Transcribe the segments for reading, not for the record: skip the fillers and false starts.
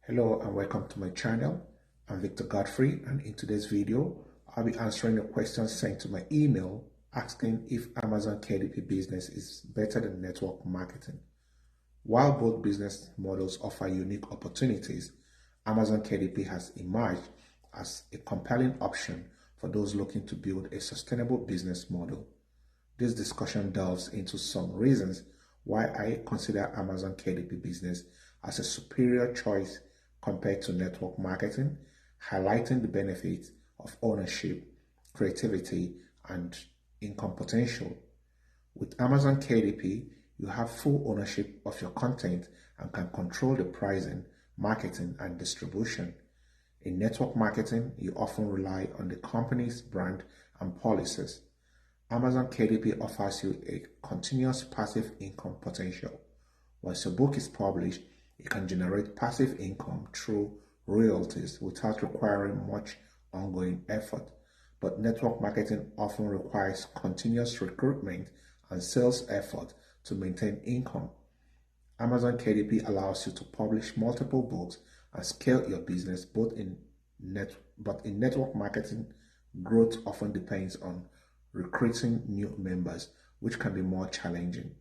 Hello and welcome to my channel. I'm Victor Godfrey, and in today's video, I'll be answering the questions sent to my email asking if Amazon KDP business is better than network marketing. While both business models offer unique opportunities, Amazon KDP has emerged as a compelling option for those looking to build a sustainable business model. This discussion delves into some reasons why I consider Amazon KDP business as a superior choice compared to network marketing, highlighting the benefits of ownership, creativity, and income potential. With Amazon KDP, you have full ownership of your content and can control the pricing, marketing, and distribution. In network marketing, you often rely on the company's brand and policies. Amazon KDP offers you a continuous passive income potential. Once your book is published, you can generate passive income through royalties without requiring much ongoing effort. But network marketing often requires continuous recruitment and sales effort to maintain income. Amazon KDP allows you to publish multiple books and scale your business but in network marketing, growth often depends on recruiting new members, which can be more challenging.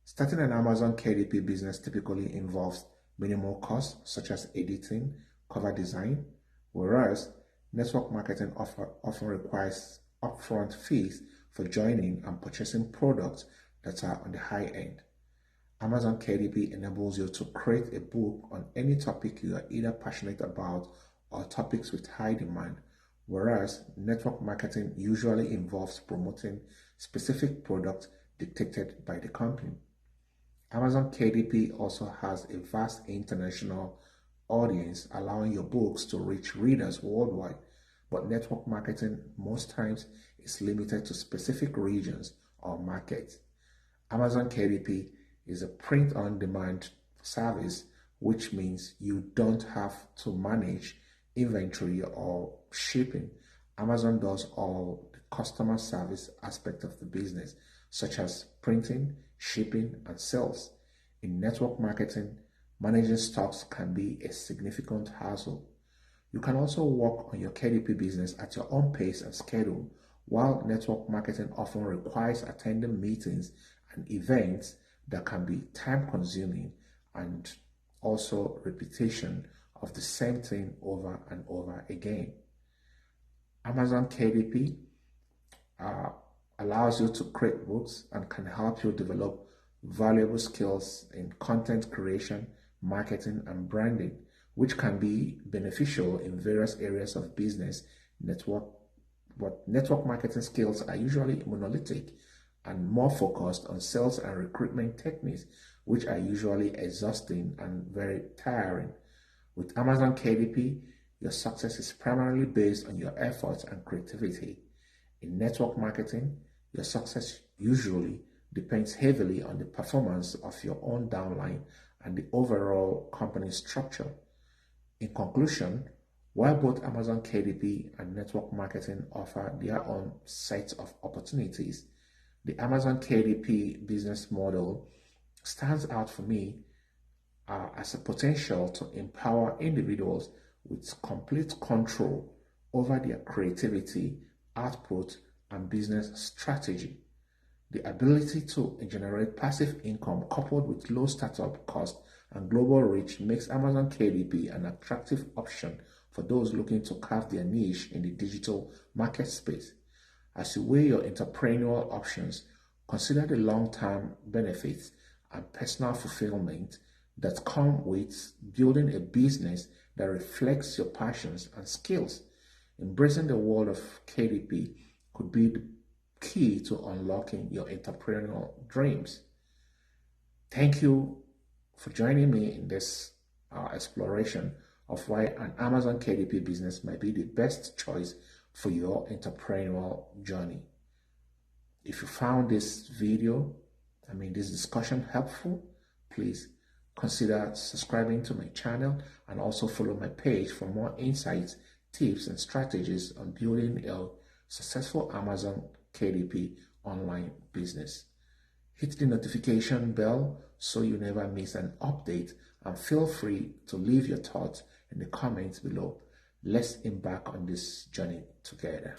Starting an Amazon KDP business typically involves minimal costs such as editing, cover design, whereas network marketing often requires upfront fees for joining and purchasing products that are on the high end. Amazon KDP enables you to create a book on any topic you are either passionate about or topics with high demand, whereas network marketing usually involves promoting specific products dictated by the company. Amazon KDP also has a vast international audience, allowing your books to reach readers worldwide, but network marketing most times is limited to specific regions or markets. Amazon KDP is a print-on-demand service, which means you don't have to manage inventory or shipping. Amazon does all the customer service aspect of the business, such as printing, shipping, and sales. In network marketing, managing stocks can be a significant hassle. You can also work on your KDP business at your own pace and schedule, while network marketing often requires attending meetings and events that can be time-consuming and also repetition of the same thing over and over again. Amazon KDP allows you to create books and can help you develop valuable skills in content creation, marketing, and branding, which can be beneficial in various areas of business. Network marketing skills are usually monolithic and more focused on sales and recruitment techniques, which are usually exhausting and very tiring. With Amazon KDP, your success is primarily based on your efforts and creativity. In network marketing, your success usually depends heavily on the performance of your own downline and the overall company structure. In conclusion, while both Amazon KDP and network marketing offer their own sets of opportunities, the Amazon KDP business model stands out for me as a potential to empower individuals with complete control over their creativity, output, and business strategy. The ability to generate passive income coupled with low startup cost and global reach makes Amazon KDP an attractive option for those looking to carve their niche in the digital market space. As you weigh your entrepreneurial options, consider the long-term benefits and personal fulfillment that come with building a business that reflects your passions and skills. Embracing the world of KDP could be the key to unlocking your entrepreneurial dreams. Thank you for joining me in this exploration of why an Amazon KDP business might be the best choice for your entrepreneurial journey. If you found this this discussion helpful, please consider subscribing to my channel and also follow my page for more insights, tips, and strategies on building a successful Amazon KDP online business. Hit the notification bell so you never miss an update And feel free to leave your thoughts in the comments below. Let's embark on this journey together.